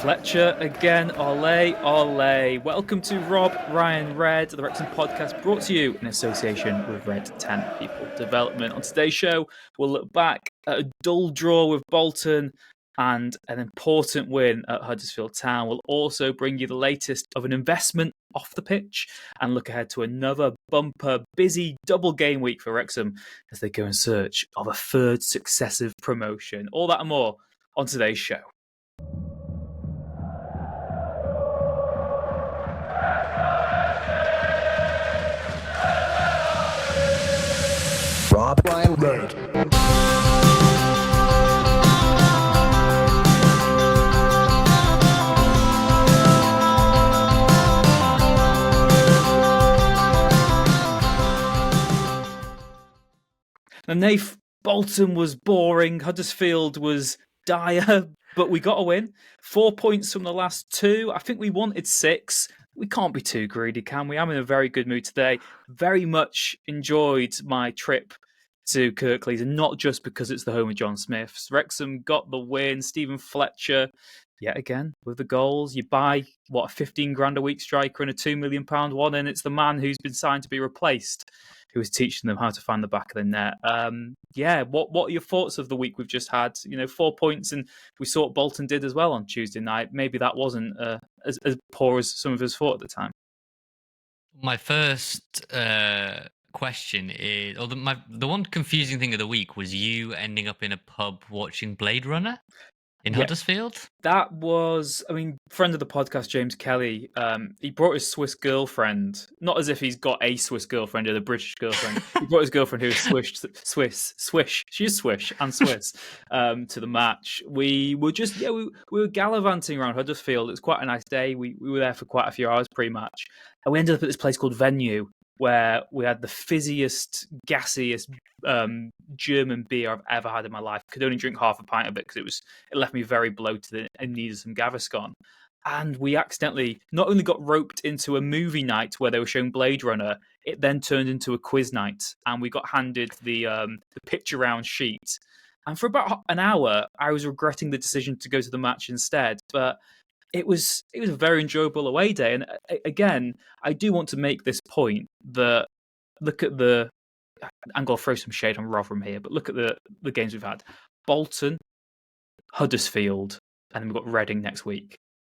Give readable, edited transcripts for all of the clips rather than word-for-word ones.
Fletcher again. Ole, ole. Welcome to Rob, Ryan, Red, the Wrexham podcast, brought to you in association with Red 10 People Development. On today's show, we'll look back at a dull draw with Bolton and an important win at Huddersfield Town. We'll also bring you the latest of an investment off the pitch and look ahead to another bumper, busy double game week for Wrexham as they go in search of a third successive promotion. All that and more on today's show. Rob, Ryan, Red. And Nath, Bolton was boring, Huddersfield was dire, but we got a win. 4 points from the last two. I think we wanted 6. We can't be too greedy, can we? I'm in a very good mood today. Very much enjoyed my trip to Kirklees, and not just because it's the home of John Smiths. Wrexham got the win. Steven Fletcher, yet again, with the goals. You buy, a 15 grand a week striker and a £2 million one, and it's the man who's been signed to be replaced who is teaching them how to find the back of the net. What are your thoughts of the week we've just had? 4 points, and we saw what Bolton did as well on Tuesday night. Maybe that wasn't as poor as some of us thought at the time. My first question is, the one confusing thing of the week was you ending up in a pub watching Blade Runner in Huddersfield. That was, friend of the podcast, James Kelly, he brought his Swiss girlfriend, not as if he's got a Swiss girlfriend or the British girlfriend. He brought his girlfriend who is Swiss, she is Swiss and Swiss, to the match. We were just, we were gallivanting around Huddersfield. It was quite a nice day. We were there for quite a few hours pre-match. And we ended up at this place called Venue, where we had the fizziest, gassiest German beer I've ever had in my life. Could only drink half a pint of it because it left me very bloated and needed some Gaviscon. And we accidentally not only got roped into a movie night where they were showing Blade Runner, it then turned into a quiz night, and we got handed the picture round sheet. And for about an hour, I was regretting the decision to go to the match instead, but it was a very enjoyable away day. And again, I do want to make this point that I'm going to throw some shade on Rotherham here, but look at the games we've had. Bolton, Huddersfield, and then we've got Reading next week.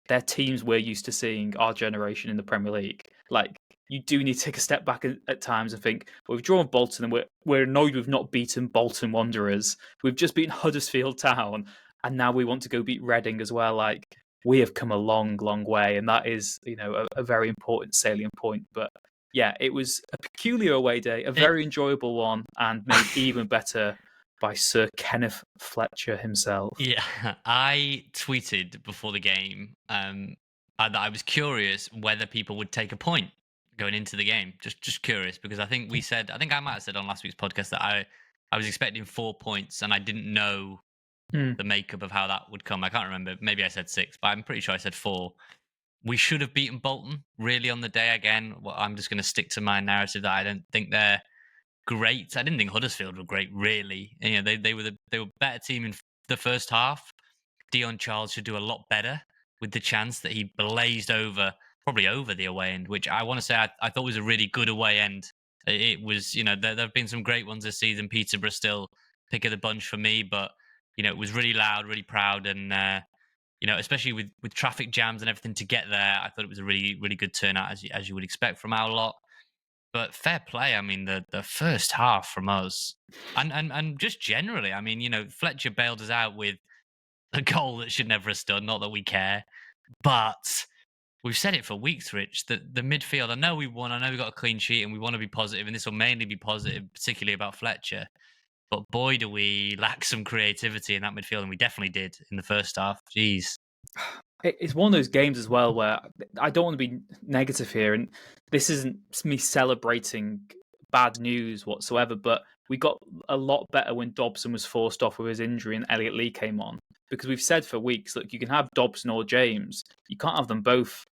They're teams we're used to seeing our generation in the Premier League. Like, you do need to take a step back at times and think, well, we've drawn Bolton and we're annoyed we've not beaten Bolton Wanderers. We've just beaten Huddersfield Town, and now we want to go beat Reading as well. Like, we have come a long, long way, and that is, a very important salient point. But yeah, it was a peculiar away day, a very enjoyable one, and made even better by Sir Kenneth Fletcher himself. Yeah, I tweeted before the game that I was curious whether people would take a point going into the game. Just curious, because I think I might have said on last week's podcast that I was expecting 4 points, and I didn't know the makeup of how that would come. I can't remember. Maybe I said 6, but I'm pretty sure I said 4. We should have beaten Bolton really on the day again. Well, I'm just going to stick to my narrative that I don't think they're great. I didn't think Huddersfield were great, really. They were a better team in the first half. Dion Charles should do a lot better with the chance that he blazed probably over the away end, which I want to say I thought was a really good away end. It was, there have been some great ones this season. Peterborough still pick of the bunch for me, but it was really loud, really proud, and especially with traffic jams and everything to get there, I thought it was a really, really good turnout as you would expect from our lot. But fair play. The first half from us, and just generally, Fletcher bailed us out with a goal that should never have stood. Not that we care, but we've said it for weeks, Rich, that the midfield. I know we won. I know we got a clean sheet, and we want to be positive, and this will mainly be positive, particularly about Fletcher. But boy, do we lack some creativity in that midfield, and we definitely did in the first half. Jeez. It's one of those games as well where I don't want to be negative here, and this isn't me celebrating bad news whatsoever, but we got a lot better when Dobson was forced off with his injury and Elliot Lee came on. Because we've said for weeks, look, you can have Dobson or James. You can't have them both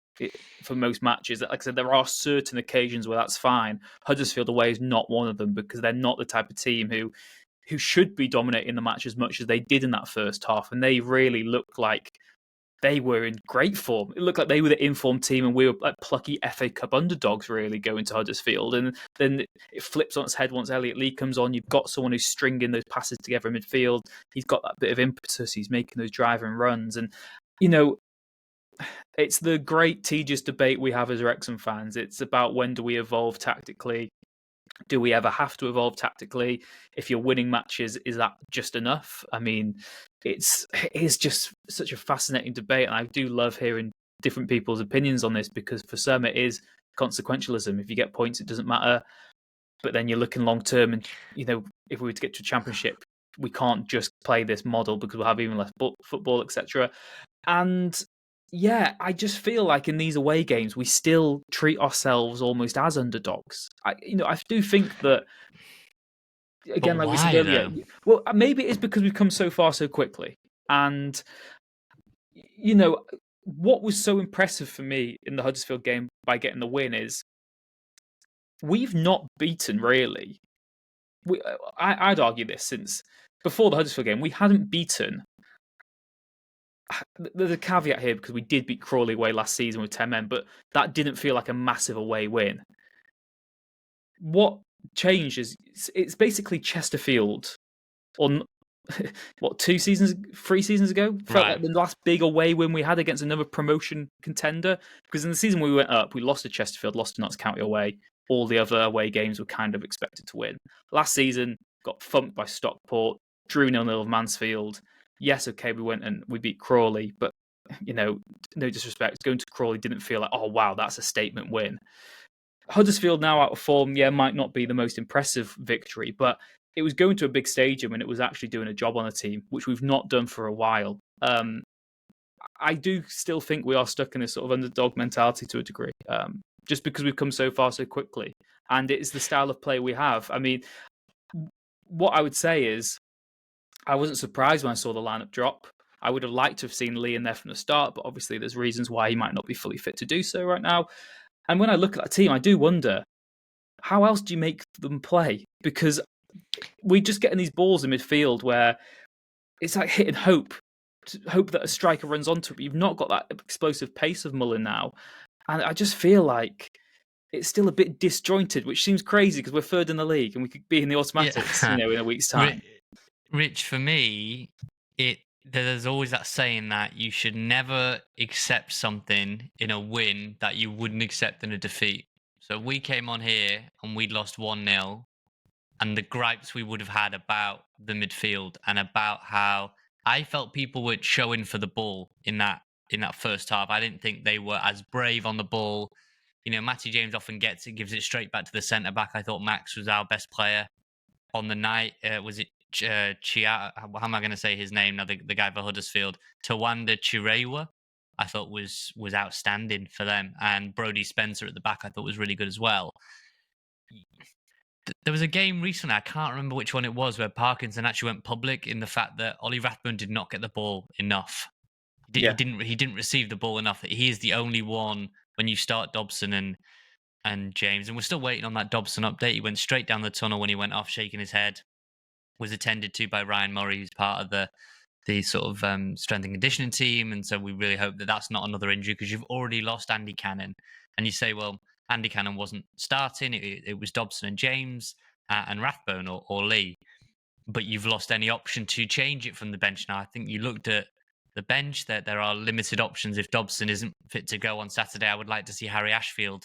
for most matches. Like I said, there are certain occasions where that's fine. Huddersfield away is not one of them because they're not the type of team who should be dominating the match as much as they did in that first half. And they really looked like they were in great form. It looked like they were the informed team, and we were like plucky FA Cup underdogs, really, going to Huddersfield. And then it flips on its head once Elliot Lee comes on. You've got someone who's stringing those passes together in midfield. He's got that bit of impetus. He's making those driving runs. And, it's the great tedious debate we have as Wrexham fans. It's about, when do we evolve tactically? Do we ever have to evolve tactically? If you're winning matches, is that just enough? I mean, it is just such a fascinating debate, and I do love hearing different people's opinions on this, because for some it is consequentialism. If you get points, it doesn't matter. But then you're looking long term, and if we were to get to a championship, we can't just play this model because we'll have even less football, etc. And yeah, I just feel like in these away games, we still treat ourselves almost as underdogs. I do think that, again, But like we said why earlier, though? well, maybe it's because we've come so far so quickly. And, what was so impressive for me in the Huddersfield game by getting the win is we've not beaten, really. I'd argue this, since before the Huddersfield game, we hadn't beaten. There's a caveat here, because we did beat Crawley away last season with 10 men, but that didn't feel like a massive away win. What changed is it's basically Chesterfield on what, 3 seasons ago? Felt like the last big away win we had against another promotion contender. Because in the season we went up, we lost to Chesterfield, lost to Notts County away. All the other away games were kind of expected to win. Last season, got thumped by Stockport, drew 0-0 of Mansfield. Yes, okay, we went and we beat Crawley, but no disrespect, going to Crawley didn't feel like, oh wow, that's a statement win. Huddersfield, now out of form, might not be the most impressive victory, but it was going to a big stadium, and it was actually doing a job on a team, which we've not done for a while. I do still think we are stuck in this sort of underdog mentality to a degree, just because we've come so far so quickly, and it's the style of play we have. I mean, what I would say is, I wasn't surprised when I saw the lineup drop. I would have liked to have seen Lee in there from the start, but obviously there's reasons why he might not be fully fit to do so right now. And when I look at that team, I do wonder, how else do you make them play? Because we just get in these balls in midfield where it's like hitting hope that a striker runs onto it. But you've not got that explosive pace of Mullen now. And I just feel like it's still a bit disjointed, which seems crazy because we're third in the league and we could be in the automatics, in a week's time. Rich, for me, there's always that saying that you should never accept something in a win that you wouldn't accept in a defeat. So we came on here and we'd lost 1-0, and the gripes we would have had about the midfield and about how I felt people were showing for the ball in that first half. I didn't think they were as brave on the ball. Matty James often gets it, gives it straight back to the centre back. I thought Max was our best player on the night. Was it Chia? How am I going to say his name now? The guy for Huddersfield, Tawanda Chirewa, I thought was outstanding for them, and Brodie Spencer at the back I thought was really good as well. There was a game recently, I can't remember which one it was, where Parkinson actually went public in the fact that Ollie Rathbone did not get the ball enough. He didn't receive the ball enough. He is the only one when you start Dobson and James, and we're still waiting on that Dobson update. He went straight down the tunnel when he went off, shaking his head. Was attended to by Ryan Murray, who's part of the sort of strength and conditioning team, and so we really hope that that's not another injury, because you've already lost Andy Cannon, and you say, well, Andy Cannon wasn't starting; it was Dobson and James and Rathbone or Lee, but you've lost any option to change it from the bench now. I think you looked at the bench, that there are limited options. If Dobson isn't fit to go on Saturday, I would like to see Harry Ashfield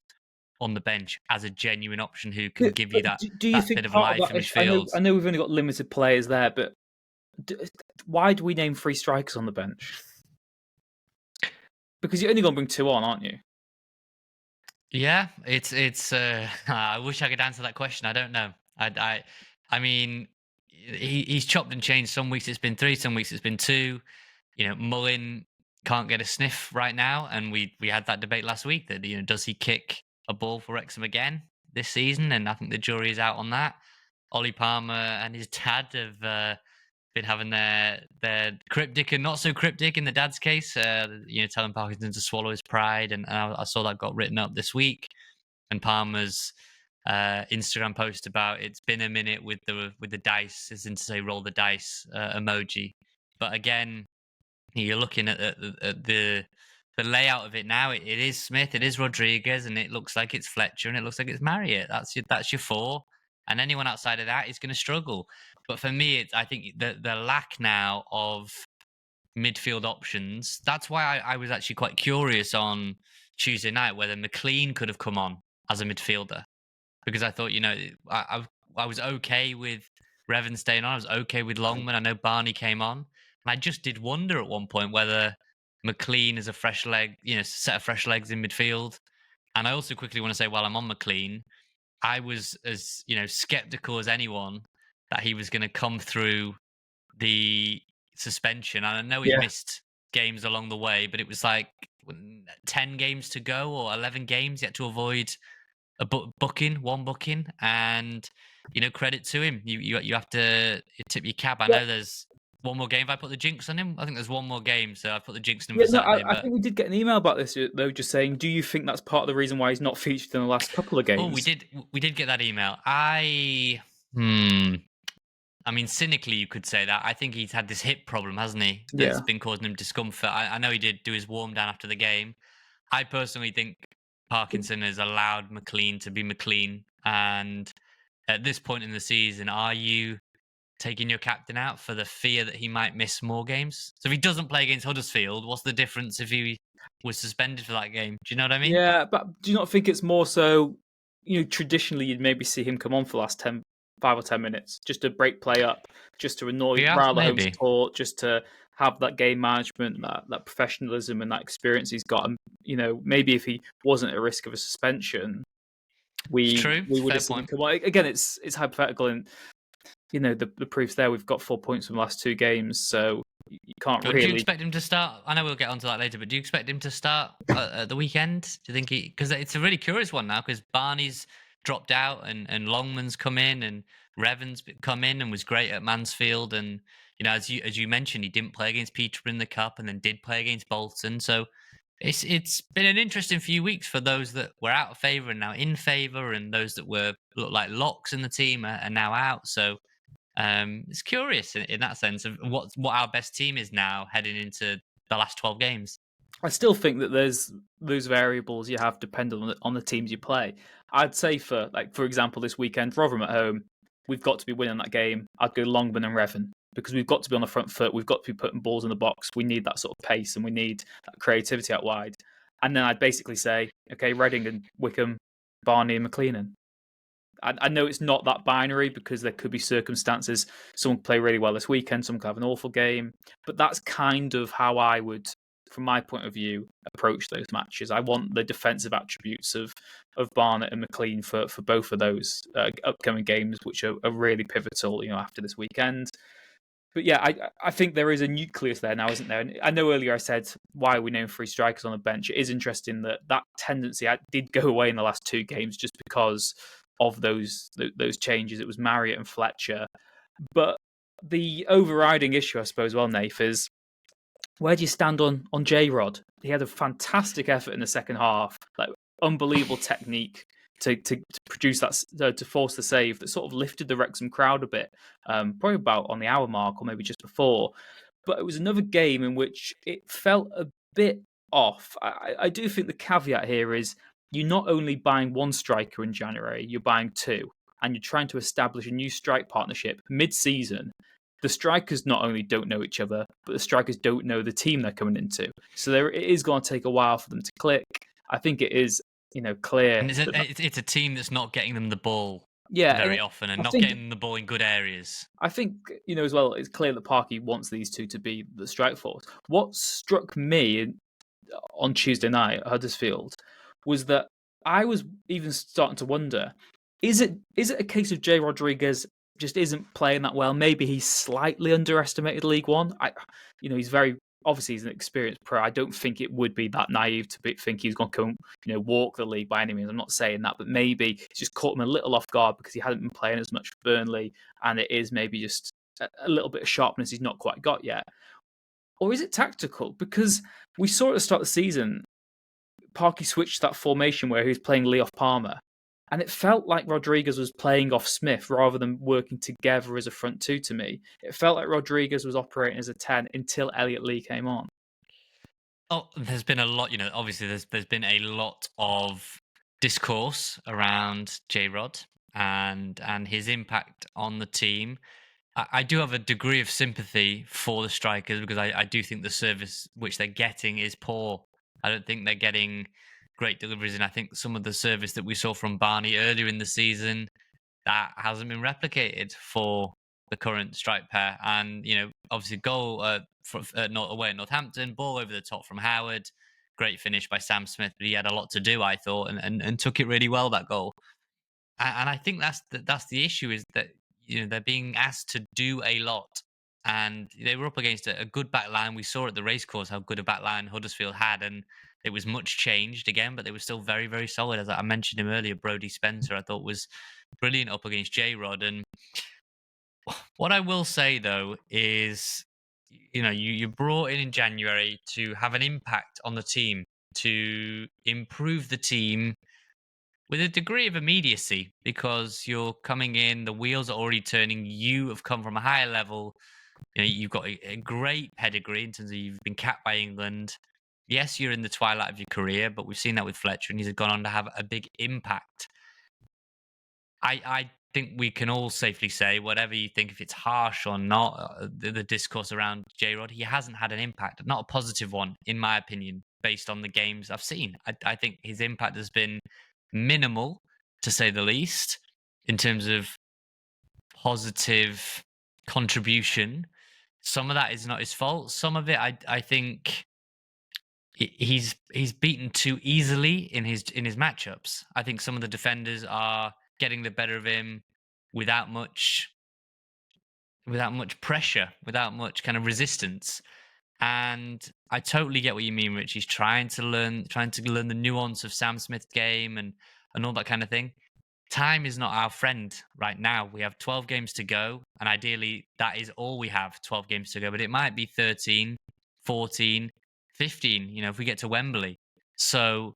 on the bench as a genuine option who can give you that, do you think bit of part life of in that, midfield. I know we've only got limited players there, but why do we name 3 strikers on the bench? Because you're only going to bring 2 on, aren't you? Yeah, it's. I wish I could answer that question. I don't know. I mean, he's chopped and changed. Some weeks it's been 3, some weeks it's been 2. Mullin can't get a sniff right now, and we had that debate last week that does he kick a ball for Wrexham again this season? And I think the jury is out on that. Ollie Palmer and his dad have been having their cryptic and not so cryptic in the dad's case. Telling Parkinson to swallow his pride, and I saw that got written up this week. And Palmer's Instagram post about it's been a minute with the dice is in to say roll the dice emoji. But again, you're looking at the layout of it now. It is Smith, it is Rodriguez, and it looks like it's Fletcher, and it looks like it's Marriott. That's your four, and anyone outside of that is going to struggle. But for me, I think the lack now of midfield options. That's why I was actually quite curious on Tuesday night whether McLean could have come on as a midfielder, because I thought, I was okay with Revan staying on. I was okay with Longman. I know Barney came on, and I just did wonder at one point whether McLean is a fresh leg, set of fresh legs in midfield. And I also quickly want to say, while I'm on McLean, I was as skeptical as anyone that he was going to come through the suspension. And I know he's Yeah. missed games along the way, but it was like 10 games to go or 11 games yet to avoid a one booking. And credit to him. You have to tip your cap. I know there's one more game. If I put the jinx on him, I think there's one more game, so I put the jinx on him for Saturday. I think we did get an email about this though, just saying, do you think that's part of the reason why he's not featured in the last couple of games? Oh, we did get that email. I mean, cynically, you could say that. I think he's had this hip problem, hasn't he? That's been causing him discomfort. I know he did do his warm down after the game. I personally think Parkinson has allowed McLean to be McLean. And at this point in the season, are you taking your captain out for the fear that he might miss more games? So if he doesn't play against Huddersfield, what's the difference if he was suspended for that game? Do you know what I mean? Yeah, but do you not think it's more so, traditionally you'd maybe see him come on for the last 5 or 10 minutes, just to break play up, just to annoy rather home support, just to have that game management, that professionalism and that experience he's got. And, maybe if he wasn't at risk of a suspension, we would have seen him come on. Again, it's hypothetical, and the proof's there. We've got 4 points from the last 2 games, so you can't really. Do you expect him to start? I know we'll get onto that later, but do you expect him to start at the weekend? Do you think because it's a really curious one now, because Barney's dropped out and Longman's come in and Revan's come in and was great at Mansfield, and as you mentioned, he didn't play against Peterborough in the cup and then did play against Bolton. So it's been an interesting few weeks for those that were out of favour and now in favour, and those that looked like locks in the team are now out. So it's curious in that sense of what our best team is now heading into the last 12 games. I still think that there's those variables you have dependent on the teams you play. I'd say for example, this weekend, Rotherham at home, we've got to be winning that game. I'd go Longman and Revan, because we've got to be on the front foot. We've got to be putting balls in the box. We need that sort of pace, and we need that creativity out wide. And then I'd basically say, okay, Reading and Wickham, Barney and McLean. I know it's not that binary, because there could be circumstances. Someone could play really well this weekend, someone could have an awful game. But that's kind of how I would, from my point of view, approach those matches. I want the defensive attributes of Barnett and McLean for both of those upcoming games, which are really pivotal, after this weekend. But yeah, I think there is a nucleus there now, isn't there? And I know earlier I said, why are we naming 3 strikers on the bench? It is interesting that tendency did go away in the last 2 games just because of those changes. It was Marriott and Fletcher. But the overriding issue, I suppose, Nath, is where do you stand on J-Rod? He had a fantastic effort in the second half, unbelievable technique to produce that, to force the save that sort of lifted the Wrexham crowd a bit, probably about on the hour mark or maybe just before. But it was another game in which it felt a bit off. I do think the caveat here is you're not only buying 1 striker in January, you're buying 2, and you're trying to establish a new strike partnership mid-season. The strikers not only don't know each other, but the strikers don't know the team they're coming into. So it is going to take a while for them to click. I think it is, clear. And it's a team that's not getting them the ball very often, and not getting the ball in good areas. I think, as well, it's clear that Parky wants these 2 to be the strike force. What struck me on Tuesday night at Huddersfield was that I was even starting to wonder, is it a case of Jay Rodriguez just isn't playing that well? Maybe he's slightly underestimated League One. He's he's an experienced pro. I don't think it would be that naive to think he's going to come, walk the league by any means. I'm not saying that, but maybe it's just caught him a little off guard because he hadn't been playing as much for Burnley, and it is maybe just a little bit of sharpness he's not quite got yet. Or is it tactical? Because we saw at the start of the season, Parky switched that formation where he was playing Lee off Palmer, And it felt like Rodriguez was playing off Smith rather than working together as a front two to me. It felt like Rodriguez was operating as a 10 until Elliot Lee came on. Oh, there's been a lot, obviously there's been a lot of discourse around J-Rod and his impact on the team. I do have a degree of sympathy for the strikers because I do think the service which they're getting is poor. I don't think they're getting great deliveries, and I think some of the service that we saw from Barney earlier in the season, that hasn't been replicated for the current strike pair. And obviously goal away at Northampton, ball over the top from Howard, great finish by Sam Smith, but he had a lot to do, I thought, and took it really well, that goal. And I think that's the issue, is that they're being asked to do a lot, and they were up against a good back line. We saw at the racecourse how good a back line Huddersfield had, and it was much changed again, but they were still very, very solid. As I mentioned him earlier, Brody Spencer, I thought was brilliant up against J-Rod. And what I will say though is, you brought in January to have an impact on the team, to improve the team with a degree of immediacy, because you're coming in, the wheels are already turning, you have come from a higher level, you've got a great pedigree in terms of you've been capped by England. Yes, you're in the twilight of your career, but we've seen that with Fletcher, and he's gone on to have a big impact. I think we can all safely say, whatever you think, if it's harsh or not, the discourse around J-Rod, he hasn't had an impact, not a positive one, in my opinion, based on the games I've seen. I think his impact has been minimal, to say the least, in terms of positive contribution. Some of that is not his fault. Some of it, I think, he's beaten too easily in his matchups. I think some of the defenders are getting the better of him without much pressure, without much kind of resistance. And I totally get what you mean, Rich. He's trying to learn the nuance of Sam Smith's game and all that kind of thing. Time is not our friend right now. We have 12 games to go, and ideally that is all we have, 12 games to go, but it might be 13, 14, 15, if we get to Wembley. So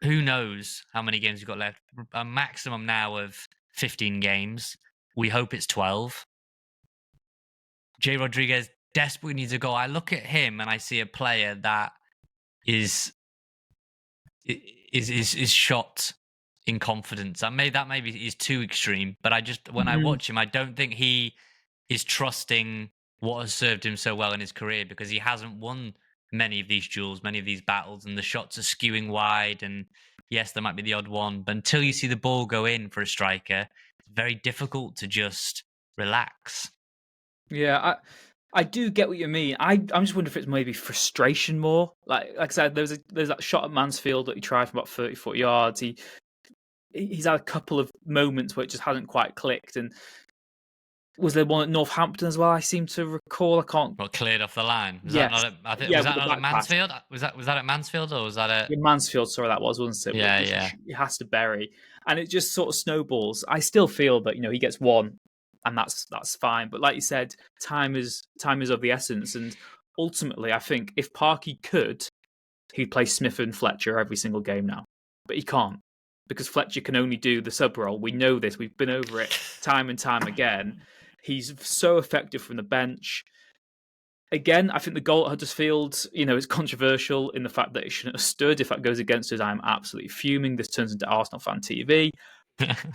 who knows how many games we've got left? A maximum now of 15 games. We hope it's 12. Jay Rodriguez desperately needs a goal. I look at him and I see a player that is shot in confidence. That maybe is too extreme, but when I watch him, I don't think he is trusting what has served him so well in his career, because he hasn't won many of these duels, many of these battles, and the shots are skewing wide. And yes, there might be the odd one, but until you see the ball go in for a striker, it's very difficult to just relax. Yeah, I do get what you mean. I'm just wondering if it's maybe frustration more. Like I said, there's that shot at Mansfield that he tried from about 30-foot yards. He's had a couple of moments where it just hasn't quite clicked. And was there one at Northampton as well? I seem to recall. I can't. Well, cleared off the line. Was yes. that not at, yeah, was that not at Mansfield? Pass. Was that at Mansfield, or was that at Mansfield? Sorry, that wasn't it? Yeah. He has to bury, and it just sort of snowballs. I still feel that he gets one, and that's fine. But like you said, time is of the essence, and ultimately, I think if Parky could, he'd play Smith and Fletcher every single game now, but he can't, because Fletcher can only do the sub role. We know this. We've been over it time and time again. He's so effective from the bench. Again, I think the goal at Huddersfield, is controversial in the fact that it shouldn't have stood. If that goes against us, I'm absolutely fuming. This turns into Arsenal fan TV.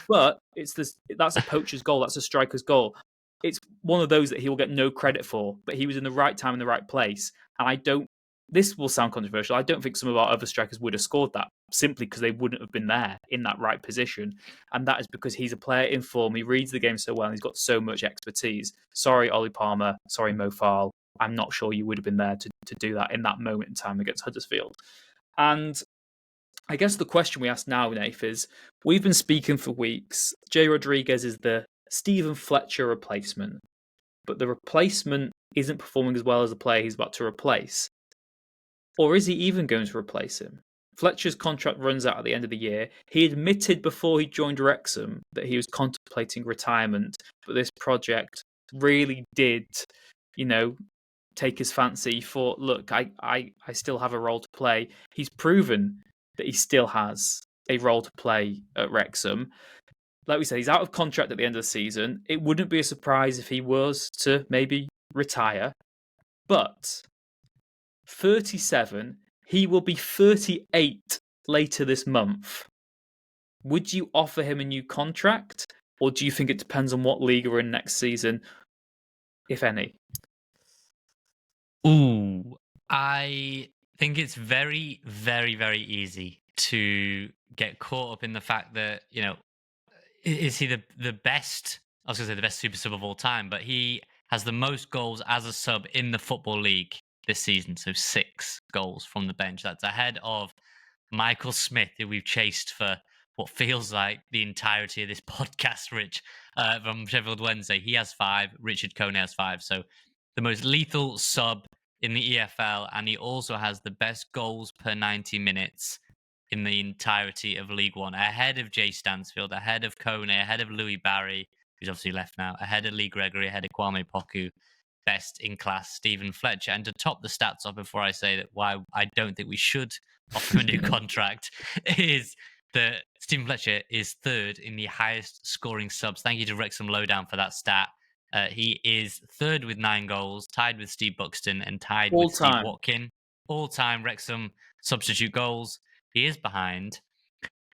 But that's a poacher's goal. That's a striker's goal. It's one of those that he will get no credit for, but he was in the right time in the right place. And this will sound controversial, I don't think some of our other strikers would have scored that, simply because they wouldn't have been there in that right position. And that is because he's a player in form. He reads the game so well, and he's got so much expertise. Sorry, Ollie Palmer. Sorry, Mo Farl. I'm not sure you would have been there to do that in that moment in time against Huddersfield. And I guess the question we ask now, Nath, is we've been speaking for weeks. Jay Rodriguez is the Steven Fletcher replacement, but the replacement isn't performing as well as the player he's about to replace. Or is he even going to replace him? Fletcher's contract runs out at the end of the year. He admitted before he joined Wrexham that he was contemplating retirement, but this project really did, take his fancy. He thought, look, I still have a role to play. He's proven that he still has. a role to play at Wrexham. Like we said, he's out of contract at the end of the season. It wouldn't be a surprise if he was to maybe retire. But 37, he will be 38 later this month. Would you offer him a new contract, or do you think it depends on what league we're in next season, if any? Ooh, I think it's very, very, very easy to get caught up in the fact that, is he the best? I was going to say the best super sub of all time, but he has the most goals as a sub in the Football League this season. So 6 goals from the bench. That's ahead of Michael Smith, who we've chased for what feels like the entirety of this podcast, Rich, from Sheffield Wednesday. He has 5. Richard Kone has 5. So the most lethal sub in the EFL, and he also has the best goals per 90 minutes in the entirety of League One, ahead of Jay Stansfield, ahead of Kone, ahead of Louis Barry, who's obviously left now, ahead of Lee Gregory, ahead of Kwame Poku, best in class Steven Fletcher. And to top the stats off before I say that why I don't think we should offer him a new contract is that Steven Fletcher is 3rd in the highest scoring subs. Thank you to Wrexham Lowdown for that stat. He is 3rd with 9 goals, tied with Steve Buxton and tied with Steve Watkin. All-time Wrexham substitute goals. He is behind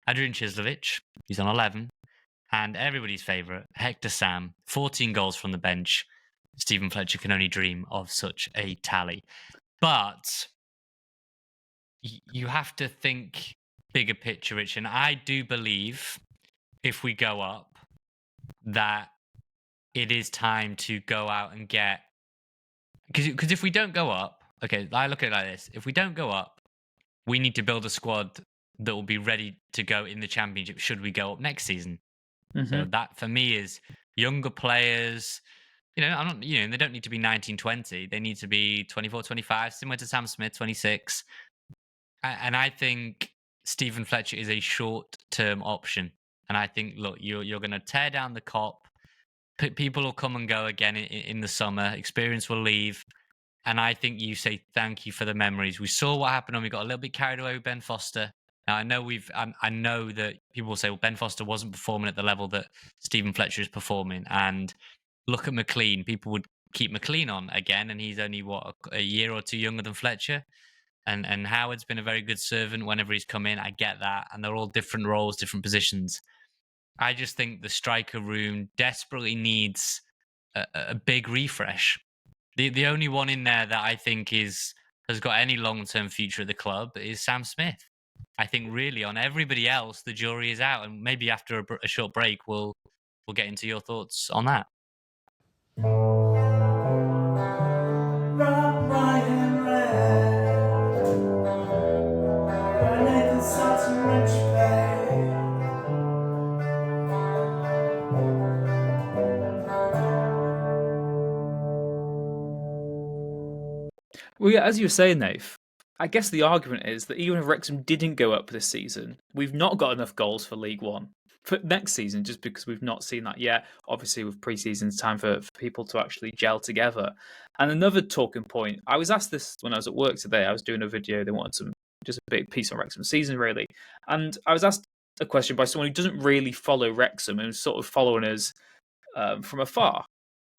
Adrian Chislovic, he's on 11, and everybody's favourite, Hector Sam, 14 goals from the bench. Steven Fletcher can only dream of such a tally. But you have to think bigger picture, Rich, and I do believe if we go up that it is time to go out and get... Because if we don't go up, okay, I look at it like this. If we don't go up, we need to build a squad that will be ready to go in the Championship should we go up next season. Mm-hmm. So that, for me, is younger players. They don't need to be 19, 20. They need to be 24, 25, similar to Sam Smith, 26. And I think Steven Fletcher is a short-term option. And I think, look, you're going to tear down the Kop. People will come and go again in the summer. Experience will leave. And I think you say thank you for the memories. We saw what happened when we got a little bit carried away with Ben Foster. Now, I know that people will say, well, Ben Foster wasn't performing at the level that Steven Fletcher is performing. And look at McLean. People would keep McLean on again, and he's only, a year or 2 younger than Fletcher. And Howard's been a very good servant whenever he's come in. I get that. And they're all different roles, different positions. I just think the striker room desperately needs a big refresh. The only one in there that I think has got any long-term future at the club is Sam Smith. I think really on everybody else, the jury is out. And maybe after a short break, we'll get into your thoughts on that. Well, yeah, as you were saying, Nath, I guess the argument is that even if Wrexham didn't go up this season, we've not got enough goals for League One for next season, just because we've not seen that yet. Obviously, with pre-season, it's time for people to actually gel together. And another talking point, I was asked this when I was at work today. I was doing a video. They wanted just a big piece on Wrexham season, really. And I was asked a question by someone who doesn't really follow Wrexham and was sort of following us from afar.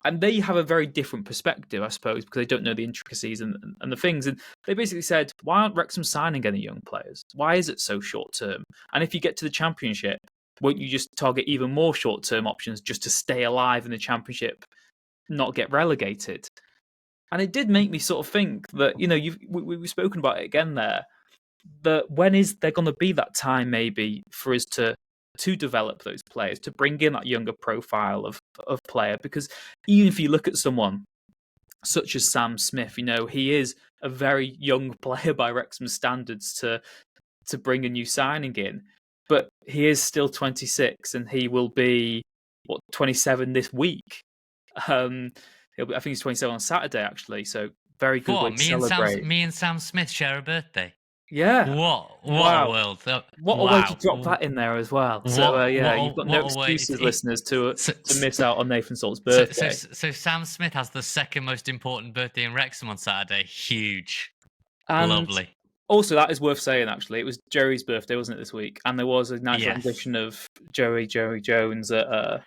And they have a very different perspective, I suppose, because they don't know the intricacies and the things. And they basically said, why aren't Wrexham signing any young players? Why is it so short-term? And if you get to the Championship, won't you just target even more short-term options just to stay alive in the Championship, not get relegated? And it did make me sort of think that, we've spoken about it again there, that when is there going to be that time maybe for us to develop those players, to bring in that younger profile of player? Because even if you look at someone such as Sam Smith, he is a very young player by Wrexham standards to bring a new signing in, but he is still 26 and he will be 27 this week. I think he's 27 on Saturday actually, so very good way to celebrate. Me and Sam Smith share a birthday. Yeah. What wow. a world. What a way to drop that in there as well. So, you've got no excuses, listeners, to miss out on Nathan Salt's birthday. So Sam Smith has the second most important birthday in Wrexham on Saturday. Huge. And lovely. Also, that is worth saying, actually. It was Jerry's birthday, wasn't it, this week? And there was a nice Yes. rendition of Joey Jones at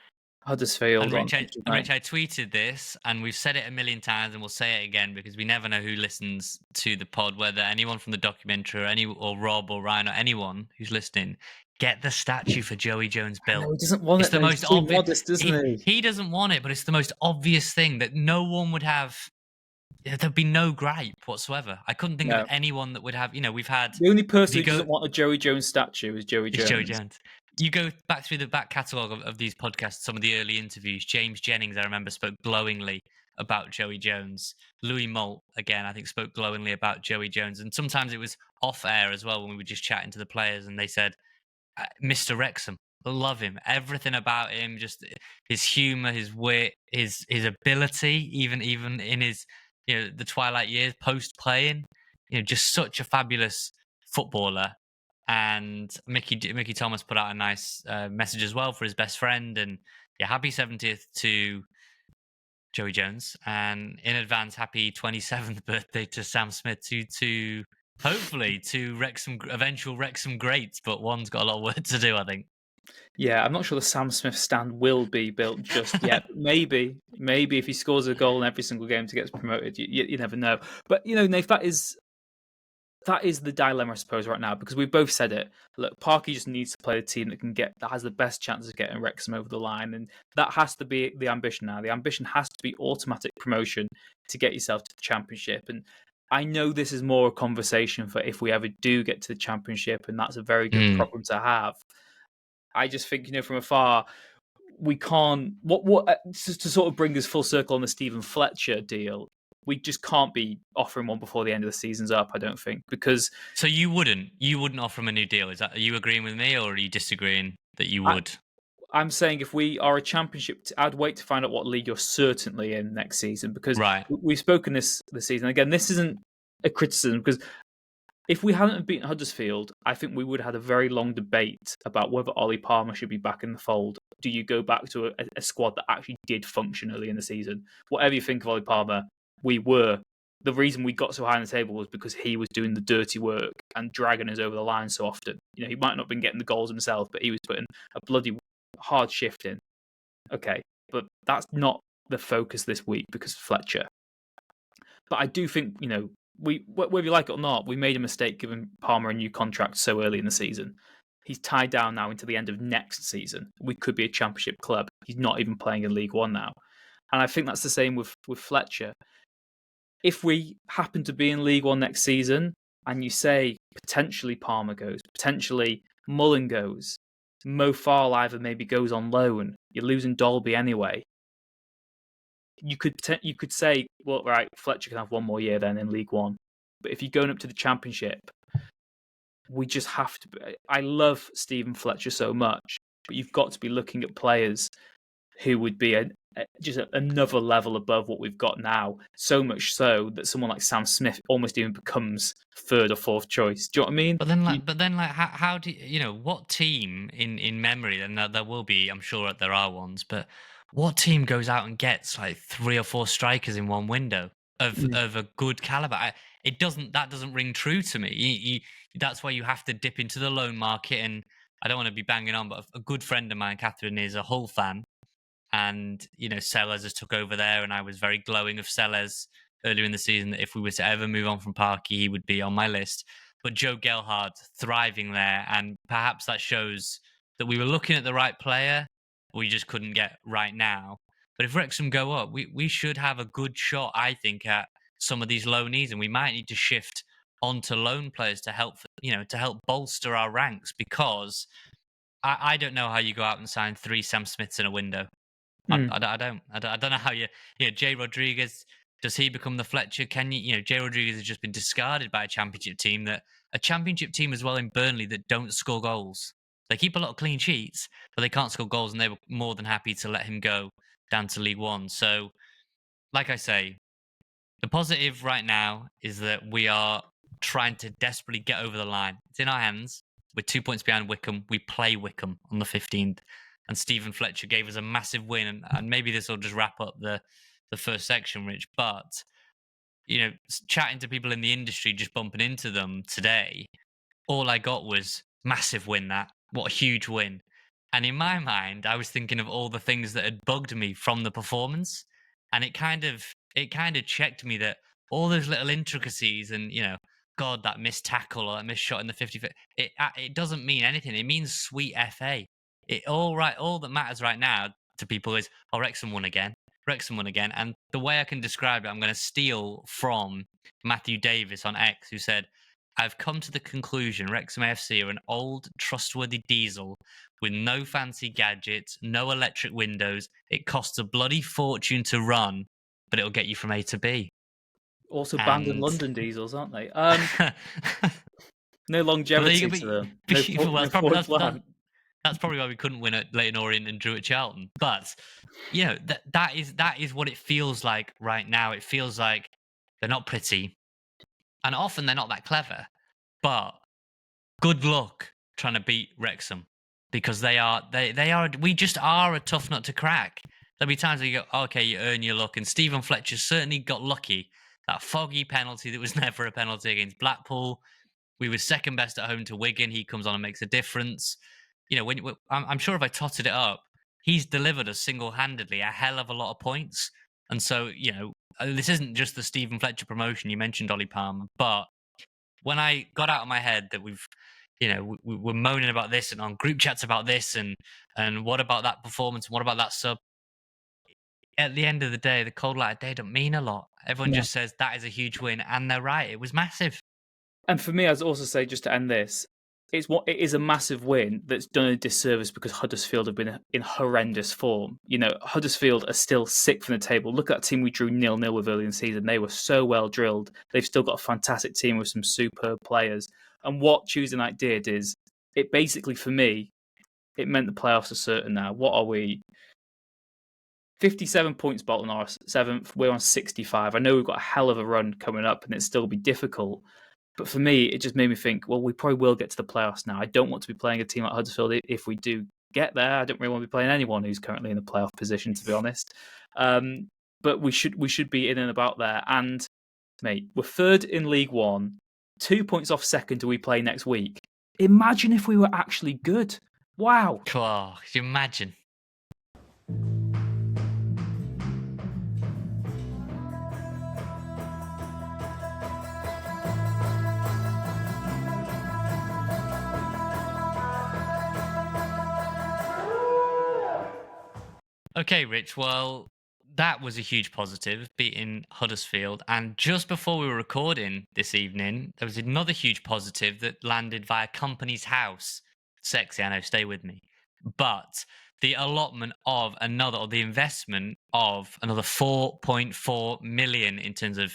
Huddersfield And on. Rich, I tweeted this, and we've said it a million times, and we'll say it again because we never know who listens to the pod, whether anyone from the documentary or Rob or Ryan or anyone who's listening. Get the statue for Joey Jones built. No, he doesn't want It's it, the though. He's most too obvious. modest, isn't he? He doesn't want it, but it's the most obvious thing that no one would have. There'd be no gripe whatsoever. I couldn't think No. of anyone that would have. We've had The only person who doesn't want a Joey Jones statue is Joey Jones. Joey Jones. You go back through the back catalogue of these podcasts, some of the early interviews. James Jennings, I remember, spoke glowingly about Joey Jones. Louis Moult, again, I think, spoke glowingly about Joey Jones. And sometimes it was off air as well when we were just chatting to the players, and they said, Mr. Wrexham, love him. Everything about him, just his humour, his wit, his ability, even in his the twilight years post playing, just such a fabulous footballer. And Mickey Thomas put out a nice message as well for his best friend, and happy 70th to Joey Jones, and in advance, happy 27th birthday to Sam Smith, to hopefully to eventual Wrexham greats, but one's got a lot of work to do, I think. Yeah, I'm not sure the Sam Smith stand will be built just yet. Maybe if he scores a goal in every single game to get promoted, you never know. But Nath, that is the dilemma, I suppose, right now, because we've both said it. Look, Parky just needs to play a team that has the best chance of getting Wrexham over the line, and that has to be the ambition now. The ambition has to be automatic promotion to get yourself to the Championship. And I know this is more a conversation for if we ever do get to the Championship, and that's a very good problem to have. I just think, from afar, we can't. To sort of bring us full circle on the Steven Fletcher deal, we just can't be offering one before the end of the season's up, I don't think, because. So you wouldn't offer him a new deal? Are you agreeing with me, or are you disagreeing that you would? I'm saying if we are a Championship, I'd wait to find out what league you're certainly in next season, because we've spoken this season. Again, this isn't a criticism, because if we hadn't beaten Huddersfield, I think we would have had a very long debate about whether Ollie Palmer should be back in the fold. Do you go back to a squad that actually did function early in the season? Whatever you think of Ollie Palmer, the reason we got so high on the table was because he was doing the dirty work and dragging us over the line so often. He might not have been getting the goals himself, but he was putting a bloody hard shift in. Okay, but that's not the focus this week because of Fletcher. But I do think, whether you like it or not, we made a mistake giving Palmer a new contract so early in the season. He's tied down now into the end of next season. We could be a Championship club. He's not even playing in League One now. And I think that's the same with Fletcher. If we happen to be in League One next season, and you say potentially Palmer goes, potentially Mullen goes, Mo Farl either maybe goes on loan, you're losing Dolby anyway. You could say, well, right, Fletcher can have one more year then in League One. But if you're going up to the Championship, we just have to. I love Steven Fletcher so much, but you've got to be looking at players who would be just another level above what we've got now. So much so that someone like Sam Smith almost even becomes third or fourth choice. Do you know what I mean? But then, how do what team in memory? And there will be, I'm sure there are ones, but what team goes out and gets like 3 or 4 strikers in one window of a good caliber? That doesn't ring true to me. That's why you have to dip into the loan market. And I don't want to be banging on, but a good friend of mine, Catherine, is a Hull fan. And, Sellers has took over there, and I was very glowing of Sellers earlier in the season that if we were to ever move on from Parky, he would be on my list. But Joe Gelhardt thriving there, and perhaps that shows that we were looking at the right player, we just couldn't get right now. But if Wrexham go up, we should have a good shot, I think, at some of these loanees, and we might need to shift onto loan players to help bolster our ranks, because I don't know how you go out and sign 3 Sam Smiths in a window. I don't know how Jay Rodriguez, does he become the Fletcher? Jay Rodriguez has just been discarded by a Championship team as well in Burnley that don't score goals. They keep a lot of clean sheets, but they can't score goals, and they were more than happy to let him go down to League One. So, like I say, the positive right now is that we are trying to desperately get over the line. It's in our hands. We're 2 points behind Wycombe. We play Wycombe on the 15th. And Steven Fletcher gave us a massive win. And maybe this will just wrap up the first section, Rich. But chatting to people in the industry, just bumping into them today, all I got was massive win. That what a huge win. And in my mind, I was thinking of all the things that had bugged me from the performance, and it kind of checked me that all those little intricacies and God, that missed tackle or that missed shot in the 50th, it doesn't mean anything. It means sweet FA. All that matters right now to people is, oh, Wrexham won again. Wrexham won again. And the way I can describe it, I'm going to steal from Matthew Davis on X, who said, I've come to the conclusion Wrexham AFC are an old, trustworthy diesel with no fancy gadgets, no electric windows. It costs a bloody fortune to run, but it'll get you from A to B. Also banned in And London diesels, aren't they? No well, longevity to them. well, No forward plan. that's probably why we couldn't win at Leighton Orient and drew at Charlton. But that is what it feels like right now. It feels like they're not pretty, and often they're not that clever. But good luck trying to beat Wrexham, because they are. We just are a tough nut to crack. There'll be times where you go, okay, you earn your luck, and Steven Fletcher certainly got lucky. That foggy penalty that was never a penalty against Blackpool. We were second best at home to Wigan. He comes on and makes a difference. I'm sure if I totted it up, he's delivered us single-handedly a hell of a lot of points. And so, this isn't just the Steven Fletcher promotion. You mentioned Ollie Palmer, but when I got out of my head that we're moaning about this and on group chats about this and what about that performance and what about that sub? At the end of the day, the cold light of day don't mean a lot. Everyone just says that is a huge win, and they're right. It was massive. And for me, I'd also say, just to end this, it is a massive win that's done a disservice because Huddersfield have been in horrendous form. Huddersfield are still sixth in the table. Look at that team we drew 0-0 with early in the season. They were so well drilled. They've still got a fantastic team with some superb players. And what Tuesday night did is, it basically, for me, it meant the playoffs are certain now. What are we? 57 points, Bolton are 7th. We're on 65. I know we've got a hell of a run coming up and it'll still be difficult. But for me, it just made me think, well, we probably will get to the playoffs now. I don't want to be playing a team like Huddersfield if we do get there. I don't really want to be playing anyone who's currently in the playoff position, to be honest. But we should be in and about there. And, mate, we're third in League One, 2 points off second do we play next week. Imagine if we were actually good. Wow. Oh, could you imagine? Okay, Rich. Well, that was a huge positive, beating Huddersfield. And just before we were recording this evening, there was another huge positive that landed via Company's House. Sexy, I know, stay with me. But the allotment of the investment of another 4.4 million in terms of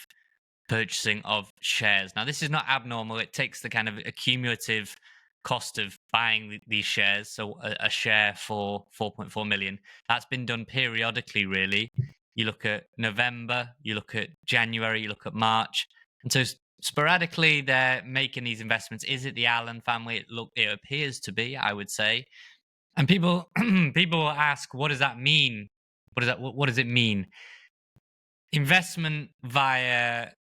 purchasing of shares. Now, this is not abnormal. It takes the kind of accumulative cost of buying these shares. So a share for 4.4 million. That's been done periodically, really. You look at November, you look at January, you look at March. And so sporadically they're making these investments. Is it the Allen family? It appears to be, I would say. And people will ask, what does that mean? What does it mean? Investment via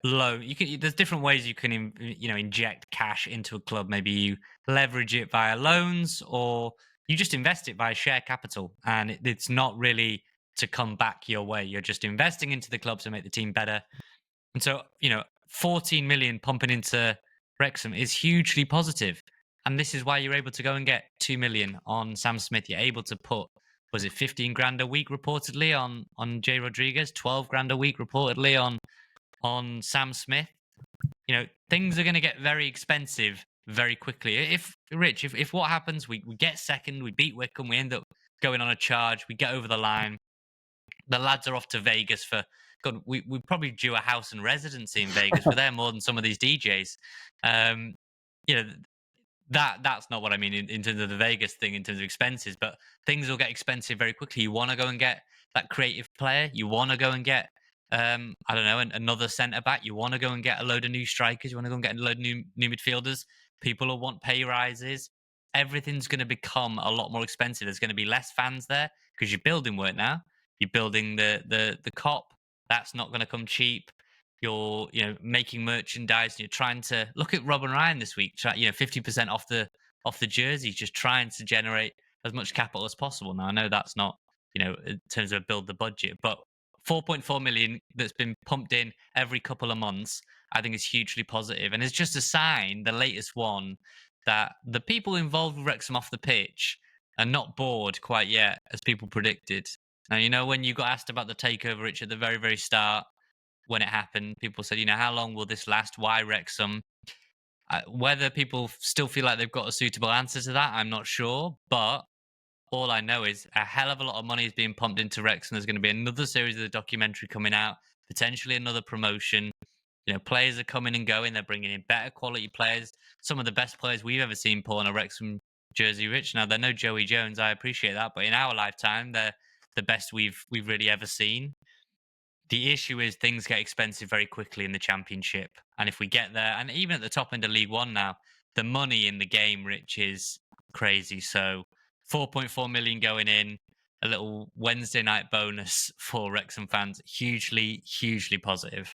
loan. There's different ways you can inject cash into a club. Maybe you leverage it via loans, or you just invest it via share capital, and it's not really to come back your way. You're just investing into the club to make the team better. And so 14 million pumping into Wrexham is hugely positive, and this is why you're able to go and get 2 million on Sam Smith. You're able to put, was it 15 grand a week reportedly on Jay Rodriguez, 12 grand a week reportedly on Sam Smith. Things are going to get very expensive very quickly. If what happens, we get second, we beat Wycombe, we end up going on a charge, we get over the line. The lads are off to Vegas for, God, we probably do a house and residency in Vegas. We're there more than some of these DJs. That's not what I mean in terms of the Vegas thing, in terms of expenses, but things will get expensive very quickly. You want to go and get that creative player. You want to go and get, another centre back. You want to go and get a load of new strikers. You want to go and get a load of new midfielders. People will want pay rises. Everything's going to become a lot more expensive. There's going to be less fans there because you're building work now. You're building the COP. That's not going to come cheap. you're making merchandise, and you're trying to look at Rob and Ryan this week. 50% off the jerseys, just trying to generate as much capital as possible. Now I know that's not in terms of build the budget, but 4.4 million that's been pumped in every couple of months, I think is hugely positive, and it's just a sign, the latest one, that the people involved with Wrexham off the pitch are not bored quite yet, as people predicted. Now, when you got asked about the takeover, Rich, at the very, very start, when it happened, people said, how long will this last? Why Wrexham? Whether people still feel like they've got a suitable answer to that, I'm not sure. But all I know is a hell of a lot of money is being pumped into Wrexham. There's going to be another series of the documentary coming out, potentially another promotion. Players are coming and going. They're bringing in better quality players. Some of the best players we've ever seen pull on a Wrexham jersey, Rich. Now, they're no Joey Jones. I appreciate that. But in our lifetime, they're the best we've really ever seen. The issue is things get expensive very quickly in the Championship. And if we get there, and even at the top end of League One now, the money in the game, Rich, is crazy. So 4.4 million going in, a little Wednesday night bonus for Wrexham fans. Hugely, hugely positive.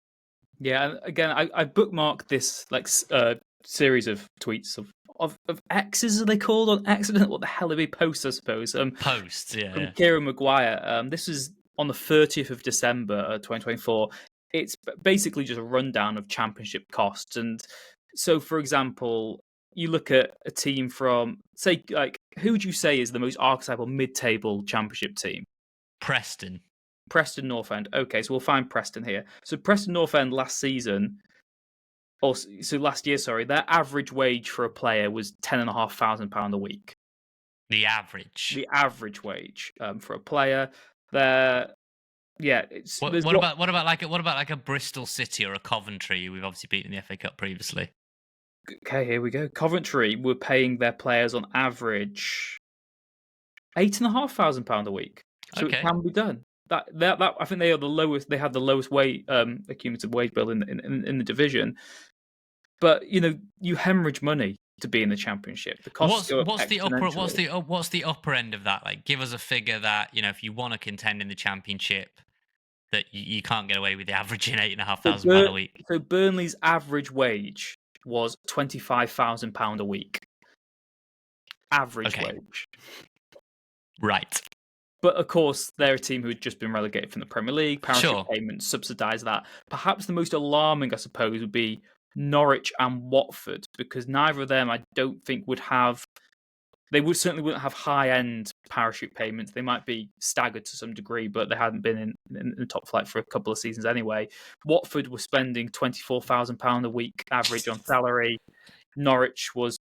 Yeah, and again, I bookmarked this series of tweets of X's, are they called on X? I don't know what the hell they be, posts, I suppose. Posts, yeah. From Kieran Maguire. This was on the 30th of December, 2024. It's basically just a rundown of Championship costs. And so, for example, you look at a team from, say, who would you say is the most archetypal mid-table Championship team? Preston North End. Okay, so we'll find Preston here. So Preston North End last year, sorry, their average wage for a player was £10,500 a week. The average wage for a player. What about like a Bristol City or a Coventry? We've obviously beaten the FA Cup previously. Okay, here we go. Coventry were paying their players on average £8,500 a week. So It can be done. That I think they are the lowest. They have the lowest accumulative wage bill in the division. But you hemorrhage money to be in the Championship. The costs go up exponentially. What's the upper end of that? Like, give us a figure that if you want to contend in the Championship, that you can't get away with the averaging £8,500 a week. So Burnley's average wage was £25,000 a week. Average wage. Right. But of course, they're a team who had just been relegated from the Premier League. Parachute payments subsidise that. Perhaps the most alarming, I suppose, would be Norwich and Watford, because neither of them, I don't think, would have. They certainly wouldn't have high-end parachute payments. They might be staggered to some degree, but they hadn't been in the top flight for a couple of seasons anyway. Watford was spending £24,000 a week average on salary. Norwich was.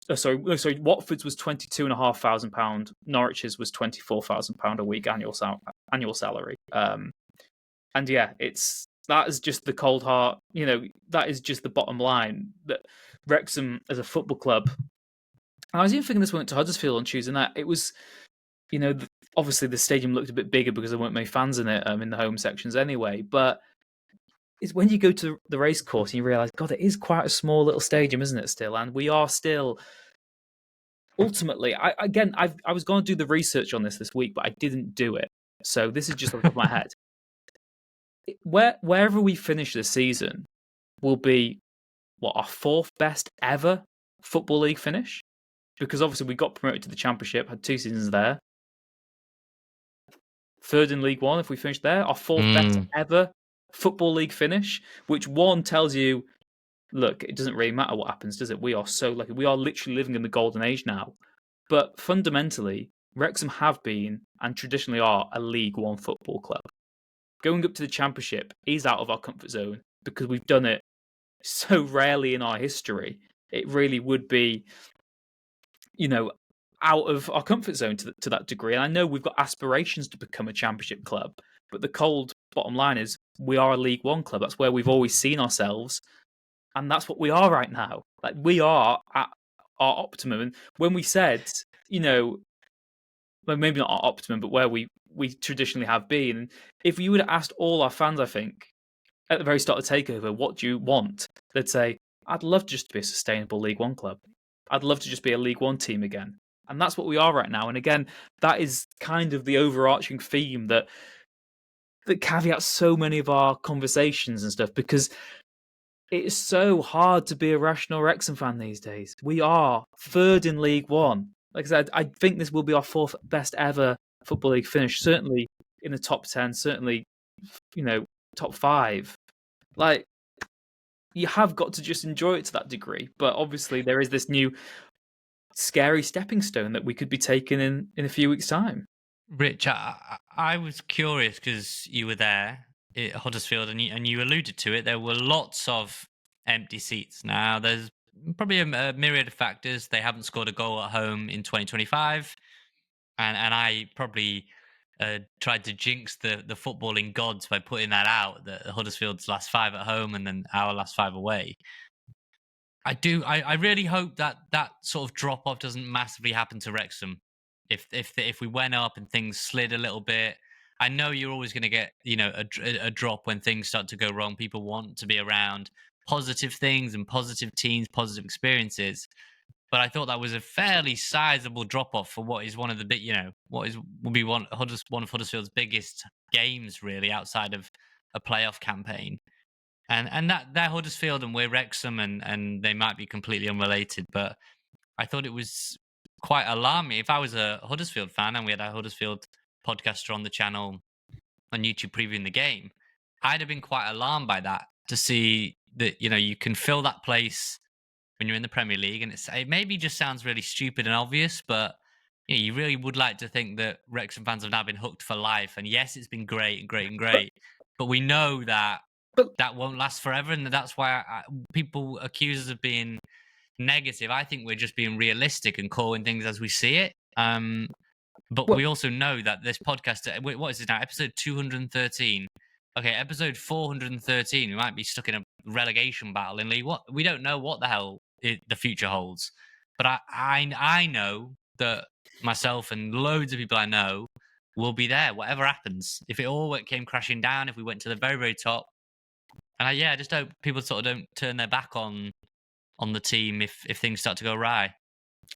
Watford's was £22,500. Norwich's was £24,000 a week annual salary. And yeah, that is just the cold heart. That is just the bottom line. That Wrexham as a football club. I was even thinking this went to Huddersfield on Tuesday night. It was, obviously the stadium looked a bit bigger because there weren't many fans in it in the home sections anyway. But it's when you go to the race course and you realise, God, it is quite a small little stadium, isn't it? Still, and we are still. Ultimately, I was going to do the research on this week, but I didn't do it. So this is just off the top of my head. Wherever we finish this season will be our fourth best ever Football League finish, because obviously we got promoted to the Championship, had 2 seasons there. Third in League One if we finish there. Our fourth best ever Football League finish, which one tells you, look, it doesn't really matter what happens, does it? We are so lucky. We are literally living in the golden age now. But fundamentally, Wrexham have been and traditionally are a League One football club. Going up to the Championship is out of our comfort zone because we've done it so rarely in our history. It really would be, out of our comfort zone to that degree. And I know we've got aspirations to become a Championship club, but the cold bottom line is we are a League One club. That's where we've always seen ourselves. And that's what we are right now. Like, we are at our optimum. And when we said, well, maybe not our optimum, but where we traditionally have been. And if you would have asked all our fans, I think, at the very start of Takeover, what do you want? They'd say, I'd love just to be a sustainable League One club. I'd love to just be a League One team again. And that's what we are right now. And again, that is kind of the overarching theme that that caveats so many of our conversations and stuff, because it is so hard to be a rational Wrexham fan these days. We are third in League One. Like I said, I think this will be our fourth best ever Football League finish. Certainly in the top 10. Certainly, top 5. Like, you have got to just enjoy it to that degree. But obviously, there is this new scary stepping stone that we could be taking in a few weeks' time. Rich, I was curious because you were there at Huddersfield and you alluded to it. There were lots of empty seats. Now, there's probably a myriad of factors. They haven't scored a goal at home in 2025. And I probably tried to jinx the footballing gods by putting that out, that Huddersfield's last 5 at home and then our last 5 away. I really hope that sort of drop off doesn't massively happen to Wrexham. If we went up and things slid a little bit, I know you're always going to get a drop when things start to go wrong. People want to be around positive things and positive teams, positive experiences. But I thought that was a fairly sizable drop off for what is one of the will be one of Huddersfield's biggest games, really, outside of a playoff campaign. And that they're Huddersfield and we're Wrexham, and they might be completely unrelated, but I thought it was quite alarming. If I was a Huddersfield fan and we had a Huddersfield podcaster on the channel on YouTube previewing the game, I'd have been quite alarmed by that, to see that you can fill that place when you're in the Premier League, and it maybe just sounds really stupid and obvious, but you really would like to think that Wrexham fans have now been hooked for life. And yes, it's been great, but we know that that won't last forever, and that's why people accuse us of being negative. I think we're just being realistic and calling things as we see it. But we also know that this podcast, what is it now? Episode 213. Okay, episode 413. We might be stuck in a relegation battle in League. We don't know what the hell the future holds. But I know that myself and loads of people I know will be there, whatever happens. If it all came crashing down, if we went to the very, very top. And I just hope people sort of don't turn their back on the team if things start to go awry.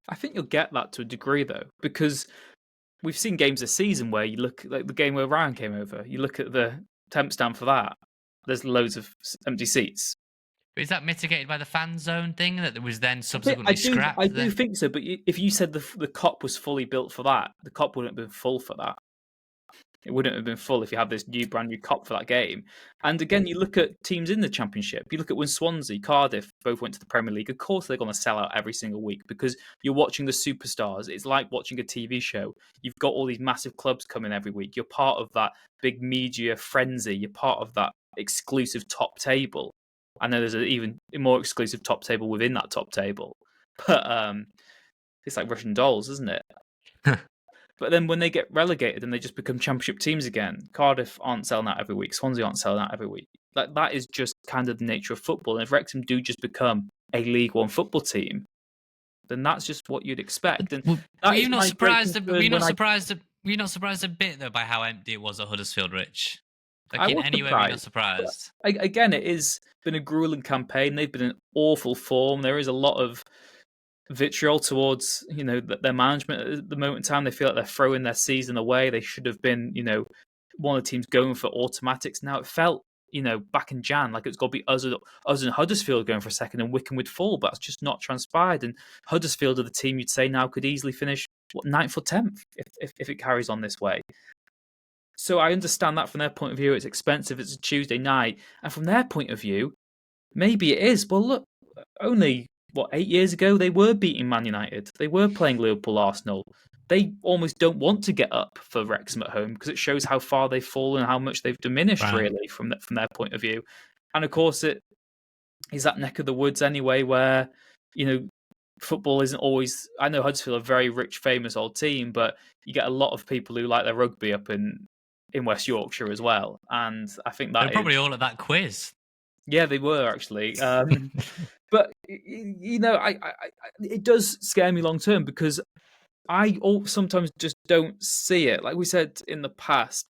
I think you'll get that to a degree, though, because we've seen games this season where you look, like the game where Ryan came over, you look at the temp stand for that, there's loads of empty seats. Is that mitigated by the fan zone thing that was then subsequently scrapped? I do think so, but if you said the COP was fully built for that, the COP wouldn't have been full for that. It wouldn't have been full if you had this brand new COP for that game. And again, you look at teams in the Championship. You look at when Swansea, Cardiff both went to the Premier League. Of course, they're going to sell out every single week because you're watching the superstars. It's like watching a TV show. You've got all these massive clubs coming every week. You're part of that big media frenzy. You're part of that exclusive top table. I know there's an even more exclusive top table within that top table. But it's like Russian dolls, isn't it? But then when they get relegated and they just become Championship teams again, Cardiff aren't selling out every week, Swansea aren't selling out every week. Like, that is just kind of the nature of football. And if Wrexham do just become a League One football team, then that's just what you'd expect. And were you not surprised? Were you not surprised a bit though by how empty it was at Huddersfield, Rich? Like, in any way, were you not surprised? Again, it has been a grueling campaign. They've been in awful form. There is a lot of vitriol towards their management at the moment in time. They feel like they're throwing their season away. They should have been one of the teams going for automatics. Now it felt back in Jan like it's got to be us and Huddersfield going for a second and Wycombe would fall, but that's just not transpired. And Huddersfield are the team you'd say now could easily finish 9th or 10th if it carries on this way. So I understand that from their point of view. It's expensive, it's a Tuesday night, and from their point of view maybe it is. Well, look, only 8 years ago, they were beating Man United. They were playing Liverpool, Arsenal. They almost don't want to get up for Wrexham at home because it shows how far they've fallen and how much they've diminished, really, from their point of view. And of course, it is that neck of the woods anyway where, football isn't always... I know Huddersfield are a very rich, famous old team, but you get a lot of people who like their rugby up in West Yorkshire as well. And I think that they're probably all at that quiz. Yeah, they were actually. But it does scare me long term because I sometimes just don't see it. Like we said in the past,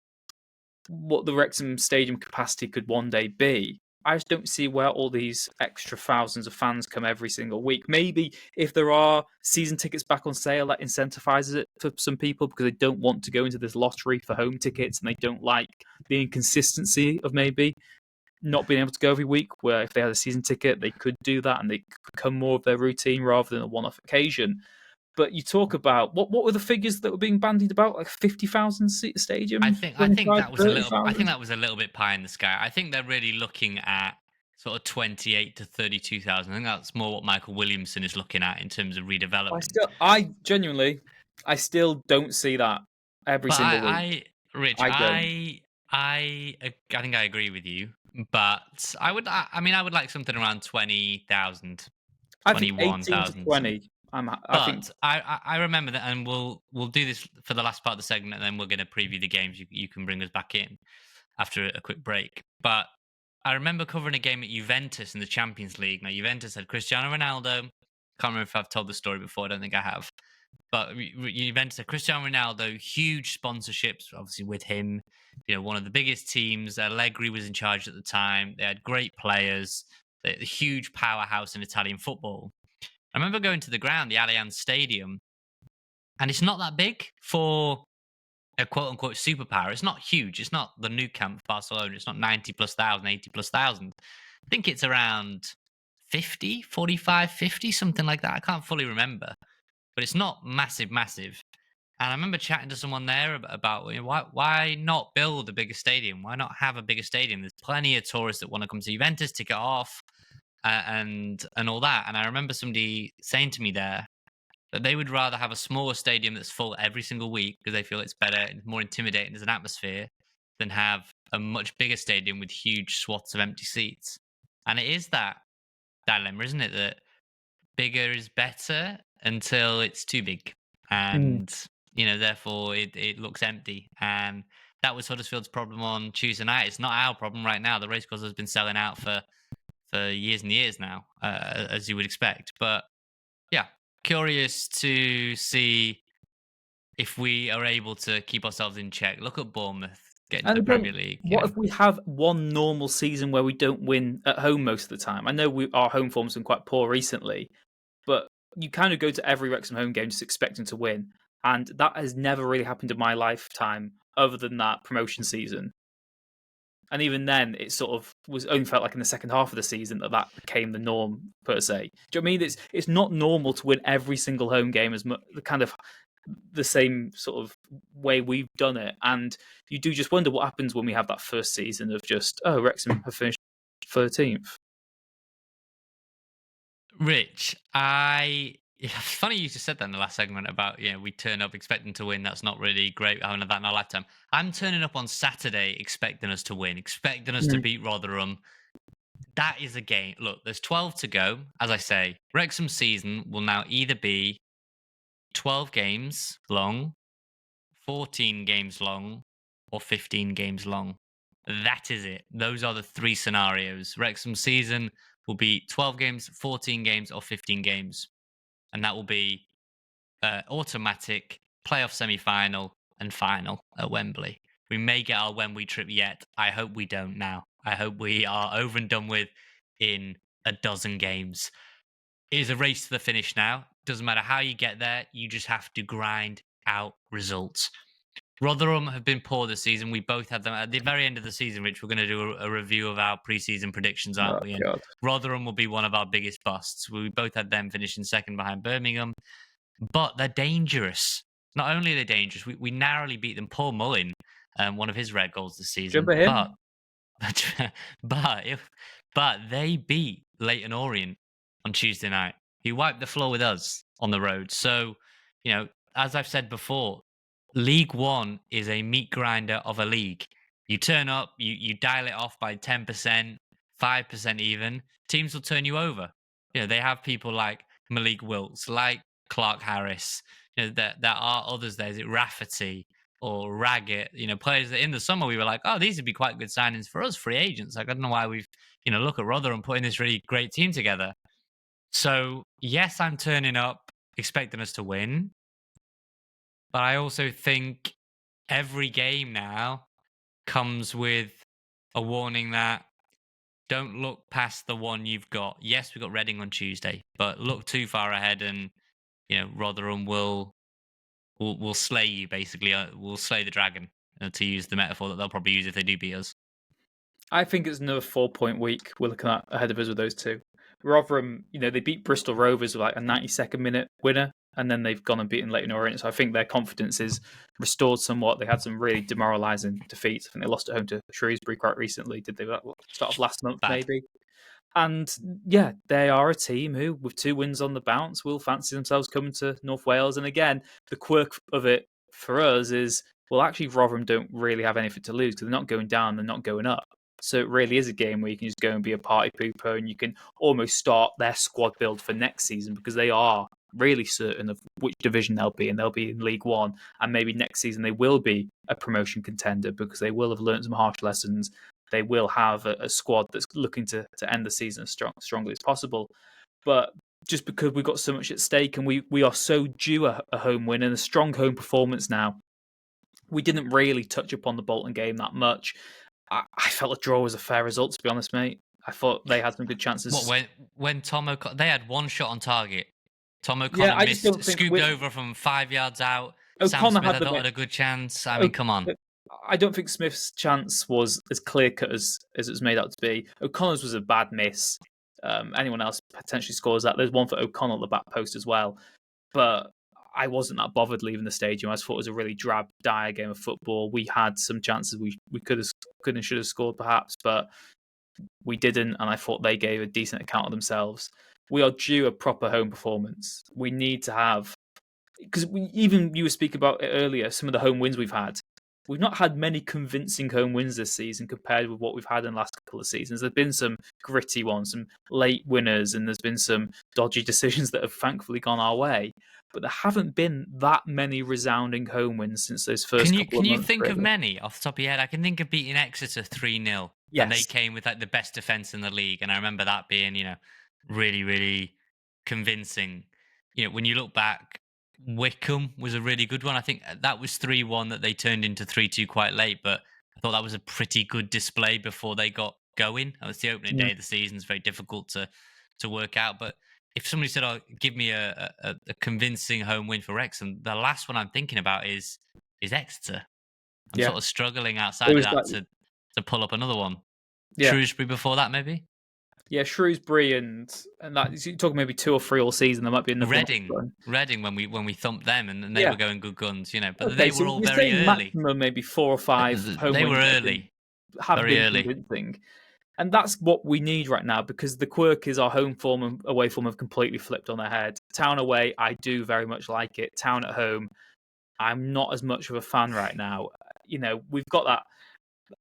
what the Wrexham stadium capacity could one day be. I just don't see where all these extra thousands of fans come every single week. Maybe if there are season tickets back on sale, that incentivizes it for some people because they don't want to go into this lottery for home tickets and they don't like the inconsistency of maybe not being able to go every week. Where if they had a season ticket, they could do that and they could become more of their routine rather than a one-off occasion. But you talk about what were the figures that were being bandied about? Like 50,000 seat stadium, I think 25, that was a little. I 30,000? think that was a little bit pie in the sky. I think they're really looking at sort of 28 to 32,000. I think that's more what Michael Williamson is looking at in terms of redevelopment. I genuinely, I still don't see that every But single week. Rich, I don't. I think I agree with you. But I mean, I would like something around 20,000, I think 18 to 21,000. 20. I think But I remember that, and we'll do this for the last part of the segment, and then we're going to preview the games. You can bring us back in after a quick break. But I remember covering a game at Juventus in the Champions League. Now Juventus had Cristiano Ronaldo. Can't remember if I've told the story before. I don't think I have. But Juventus had Cristiano Ronaldo, huge sponsorships, obviously with him. You know, one of the biggest teams. Allegri was in charge at the time. They had great players. The huge powerhouse in Italian football. I remember going to the ground, the Allianz Stadium, and it's not that big for a quote unquote superpower. It's not huge. It's not the Nou Camp Barcelona. It's not 90 plus thousand, 80 plus thousand. I think it's around 50, 45, 50, something like that. I can't fully remember, but it's not massive, massive. And I remember chatting to someone there about why not build a bigger stadium? Why not have a bigger stadium? There's plenty of tourists that want to come to Juventus, tick it off, and all that. And I remember somebody saying to me there that they would rather have a smaller stadium that's full every single week because they feel it's better and more intimidating as an atmosphere than have a much bigger stadium with huge swaths of empty seats. And it is that dilemma, isn't it? That bigger is better until it's too big. And, therefore it looks empty. And that was Huddersfield's problem on Tuesday night. It's not our problem right now. The racecourse has been selling out for years and years now, as you would expect. But yeah, curious to see if we are able to keep ourselves in check. Look at Bournemouth getting to the Premier League. What if we have one normal season where we don't win at home most of the time? I know our home form's been quite poor recently, but you kind of go to every Wrexham home game just expecting to win. And that has never really happened in my lifetime other than that promotion season. And even then, it sort of was only felt like in the second half of the season that became the norm per se. Do you know what I mean? It's not normal to win every single home game as much, kind of the same sort of way we've done it. And you do just wonder what happens when we have that first season of just Wrexham have finished 13th. Rich, it's funny you just said that in the last segment about we turn up expecting to win. That's not really great having that in our lifetime. I'm turning up on Saturday expecting us to win, expecting us to beat Rotherham. That is a game. Look, there's 12 to go. As I say, Wrexham's season will now either be 12 games long, 14 games long, or 15 games long. That is it. Those are the three scenarios. Wrexham's season will be 12 games, 14 games, or 15 games. And that will be automatic playoff semi-final and final at Wembley. We may get our Wembley trip yet. I hope we don't now. I hope we are over and done with in a dozen games. It is a race to the finish now. Doesn't matter how you get there. You just have to grind out results. Rotherham have been poor this season. We both had them at the very end of the season, Rich. We're going to do a review of our preseason predictions, aren't we? And Rotherham will be one of our biggest busts. We both had them finishing second behind Birmingham, but they're dangerous. Not only are they dangerous, we narrowly beat them. Paul Mullin, one of his red goals this season. Him? But they beat Leyton Orient on Tuesday night. He wiped the floor with us on the road. So, as I've said before, League One is a meat grinder of a league. You turn up, you dial it off by 10%, 5% even, teams will turn you over. They have people like Malik Wilkes, like Clark Harris. There are others there. Is it Rafferty or Raggett? Players that in the summer we were like, oh, these would be quite good signings for us, free agents. Like, I don't know why we've, look at Rotherham putting this really great team together. So, yes, I'm turning up expecting us to win. But I also think every game now comes with a warning that don't look past the one you've got. Yes, we've got Reading on Tuesday, but look too far ahead, and Rotherham will slay you. Basically, will slay the dragon. To use the metaphor that they'll probably use if they do beat us. I think it's another 4 point week we're looking at ahead of us with those two. Rotherham, they beat Bristol Rovers with like a 92nd minute winner, and then they've gone and beaten Leyton Orient. So I think their confidence is restored somewhat. They had some really demoralising defeats. I think they lost at home to Shrewsbury quite recently. Did they? Start of last month, Bad. maybe. And yeah, they are a team who, with 2 wins on the bounce, will fancy themselves coming to North Wales. And again, the quirk of it for us is, well, actually, Rotherham don't really have anything to lose because they're not going down, they're not going up. So it really is a game where you can just go and be a party pooper, and you can almost start their squad build for next season because they are really certain of which division they'll be in. They'll be in League One, and maybe next season they will be a promotion contender because they will have learned some harsh lessons. They will have a squad that's looking to end the season as strongly as possible. But just because we've got so much at stake and we are so due a home win and a strong home performance now, we didn't really touch upon the Bolton game that much. I felt a draw was a fair result, to be honest, mate. I thought they had some good chances. What when Tom O'Connor, they had one shot on target. Tom O'Connor missed, scooped over from 5 yards out. Sam Smith, I thought, had a good chance. I mean, come on. I don't think Smith's chance was as clear cut as it was made out to be. O'Connor's was a bad miss. Anyone else potentially scores that. There's one for O'Connor at the back post as well. But I wasn't that bothered leaving the stadium. I thought it was a really drab, dire game of football. We had some chances we could and should have scored perhaps, but we didn't. And I thought they gave a decent account of themselves. We are due a proper home performance. We need to have, because even you were speaking about it earlier, some of the home wins we've had. We've not had many convincing home wins this season compared with what we've had in the last couple of seasons. There's been some gritty ones, some late winners, and there's been some dodgy decisions that have thankfully gone our way. But there haven't been that many resounding home wins since those first couple of months. Can you think of many off the top of your head? I can think of beating Exeter 3-0. Yes. And they came with like the best defence in the league. And I remember that being, really, really convincing. When you look back, Wycombe was a really good one. I think that was 3-1 that they turned into 3-2 quite late, but I thought that was a pretty good display before they got going. That was the opening day of the season. It's very difficult to work out. But if somebody said, "Oh, give me a convincing home win for Wrexham," the last one I'm thinking about is Exeter. I'm sort of struggling outside of that to pull up another one. Yeah. Shrewsbury before that, maybe. Yeah, Shrewsbury and that. You're talking maybe 2 or 3 all season. There might be another Reading when we thumped them and they were going good guns, But they were all very early. Maximum maybe 4 or 5 home wins. They were early. Very early. Convincing. And that's what we need right now because the quirk is our home form and away form have completely flipped on their head. Town away, I do very much like it. Town at home, I'm not as much of a fan right now. We've got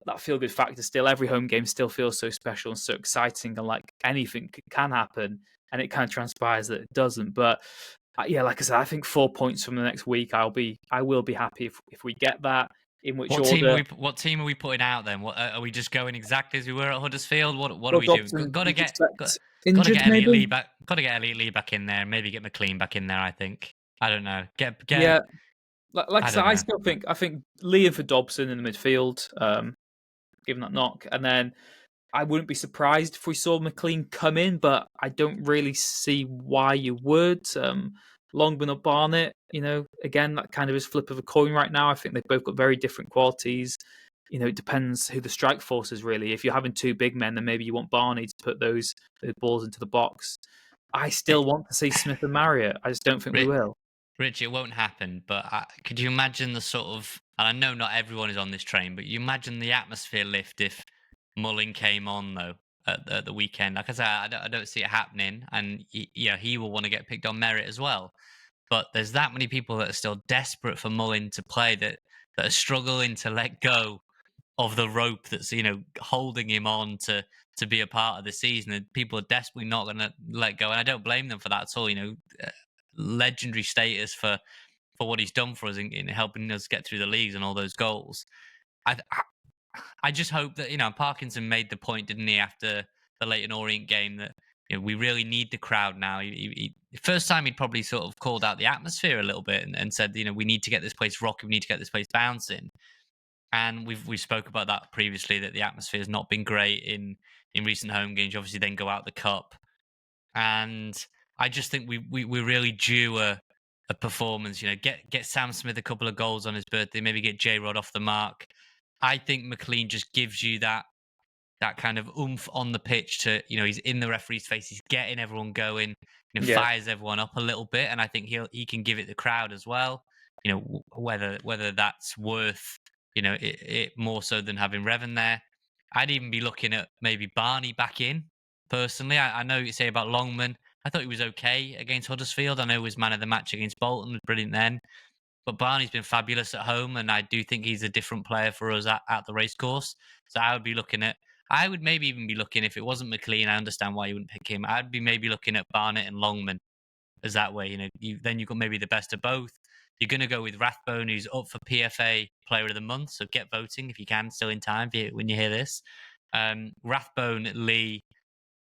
that feel-good factor still. Every home game still feels so special and so exciting, and like anything can happen, and it kind of transpires that it doesn't. But yeah, like I said, I think 4 points from the next week, I will be happy if we get that. In which order? What team are we putting out then? What are we just going exactly as we were at Huddersfield? What are we doing? Got to get Elliot Lee back. Got to get Elliot Lee back in there. Maybe get McLean back in there. I think. I don't know. Yeah. Like I said, I think Lee for Dobson in the midfield, given that knock, and then I wouldn't be surprised if we saw McLean come in, but I don't really see why you would. Longman or Barnett, again, that kind of is flip of a coin right now. I think they've both got very different qualities. It depends who the strike force is really. If you're having 2 big men, then maybe you want Barney to put those balls into the box. I still want to see Smith and Marriott. I just don't think we will. Rich, it won't happen, but could you imagine the sort of, and I know not everyone is on this train, but you imagine the atmosphere lift if Mullin came on, though, at the weekend. Like I said, I don't see it happening, and he will want to get picked on merit as well. But there's that many people that are still desperate for Mullin to play that are struggling to let go of the rope that's holding him on to be a part of the season. And people are desperately not going to let go, and I don't blame them for that at all. Legendary status for what he's done for us in helping us get through the leagues and all those goals. I just hope that Parkinson made the point, didn't he, after the Leyton Orient game, that we really need the crowd now. First time he'd probably sort of called out the atmosphere a little bit and said we need to get this place rocking, we need to get this place bouncing. And we spoke about that previously, that the atmosphere has not been great in recent home games. You obviously then go out the cup, and I just think we're really due a performance. Get Sam Smith a couple of goals on his birthday, maybe get J Rod off the mark. I think McLean just gives you that kind of oomph on the pitch to, he's in the referee's face, he's getting everyone going, fires everyone up a little bit, and I think he can give it the crowd as well. Whether that's worth it more so than having Revan there. I'd even be looking at maybe Barney back in. Personally, I know you say about Longman. I thought he was okay against Huddersfield. I know he was man of the match against Bolton, was brilliant then. But Barney's been fabulous at home, and I do think he's a different player for us at the racecourse. So I would maybe even be looking, if it wasn't McLean, I understand why you wouldn't pick him. I'd be maybe looking at Barnett and Longman as that way. Then you've got maybe the best of both. You're going to go with Rathbone, who's up for PFA Player of the Month. So get voting if you can, still in time when you hear this. Rathbone, Lee,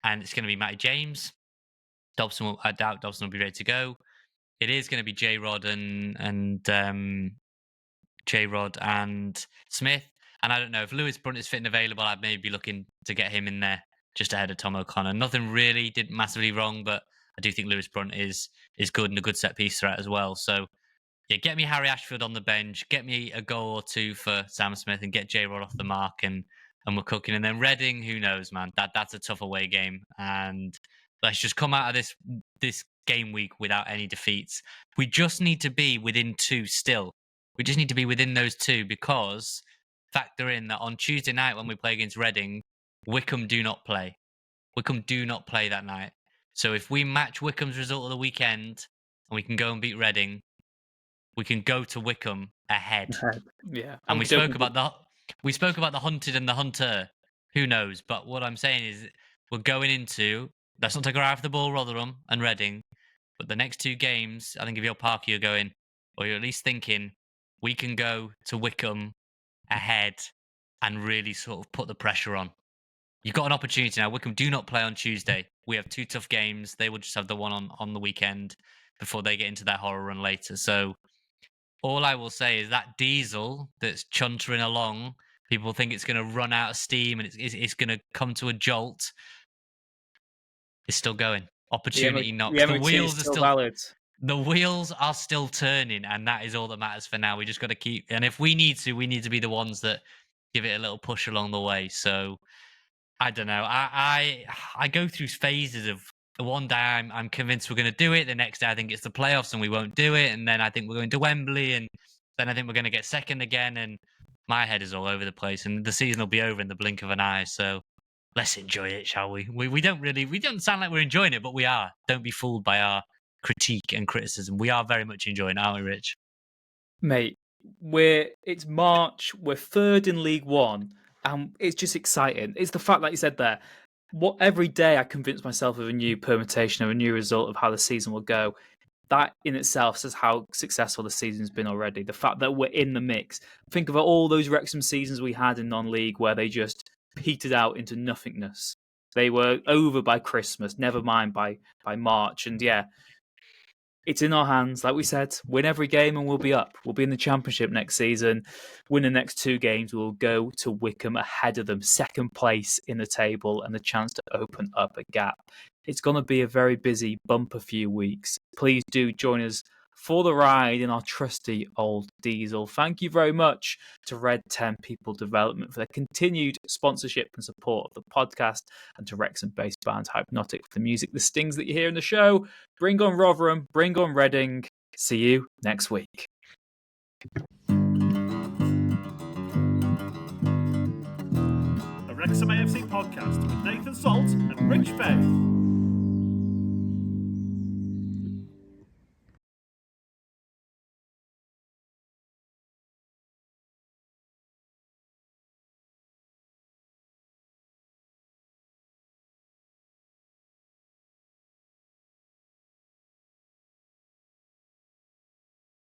and it's going to be Matty James. I doubt Dobson will be ready to go. It is going to be J-Rod and J-Rod and Smith. And I don't know, if Lewis Brunt is fit and available, I'd maybe be looking to get him in there just ahead of Tom O'Connor. Nothing really did massively wrong, but I do think Lewis Brunt is good and a good set piece threat as well. So yeah, get me Harry Ashford on the bench, get me a goal or two for Sam Smith, and get J-Rod off the mark, and we're cooking. And then Reading, who knows, man? That's a tough away game, and let's just come out of this game week without any defeats. We just need to be within 2 still. We just need to be within those 2, because factor in that on Tuesday night when we play against Reading, Wycombe do not play. Wycombe do not play that night. So if we match Wycombe's result of the weekend and we can go and beat Reading, we can go to Wycombe ahead. Yeah. And we spoke about the hunted and the hunter. Who knows? But what I'm saying is we're going into, let's not take our eye off the ball, Rotherham and Reading. But the next 2 games, I think if you're Parky, you're going, or you're at least thinking, we can go to Wycombe ahead and really sort of put the pressure on. You've got an opportunity now. Wycombe do not play on Tuesday. We have 2 tough games. They will just have the one on the weekend before they get into their horror run later. So all I will say is that diesel that's chuntering along, people think it's going to run out of steam and it's going to come to a jolt. It's still going. Opportunity knocks. The wheels are still valid. The wheels are still turning, and that is all that matters for now. We just got to keep, and if we need to be the ones that give it a little push along the way. So I don't know. I go through phases of, one day I'm convinced we're going to do it. The next day I think it's the playoffs and we won't do it. And then I think we're going to Wembley, and then I think we're going to get second again. And my head is all over the place, and the season will be over in the blink of an eye. So let's enjoy it, shall we? We don't sound like we're enjoying it, but we are. Don't be fooled by our critique and criticism. We are very much enjoying it, aren't we, Rich? Mate, it's March, we're 3rd in League One, and it's just exciting. It's the fact that you said there, every day I convince myself of a new permutation, of a new result of how the season will go. That in itself says how successful the season's been already. The fact that we're in the mix. Think of all those Wrexham seasons we had in non-league where they just petered out into nothingness. They were over by Christmas, never mind by March. And yeah, it's in our hands. Like we said, win every game and we'll be up. We'll be in the Championship next season. Win the next 2 games, we'll go to Wycombe ahead of them, 2nd place in the table, and the chance to open up a gap. It's going to be a very busy bumper few weeks. Please do join us for the ride in our trusty old diesel. Thank you very much to Red 10 People Development for their continued sponsorship and support of the podcast, and to Wrexham-based band Hypnotic for the music, the stings that you hear in the show. Bring on Rotherham, bring on Reading. See you next week. A Wrexham AFC podcast with Nathan Salt and Rich Faye.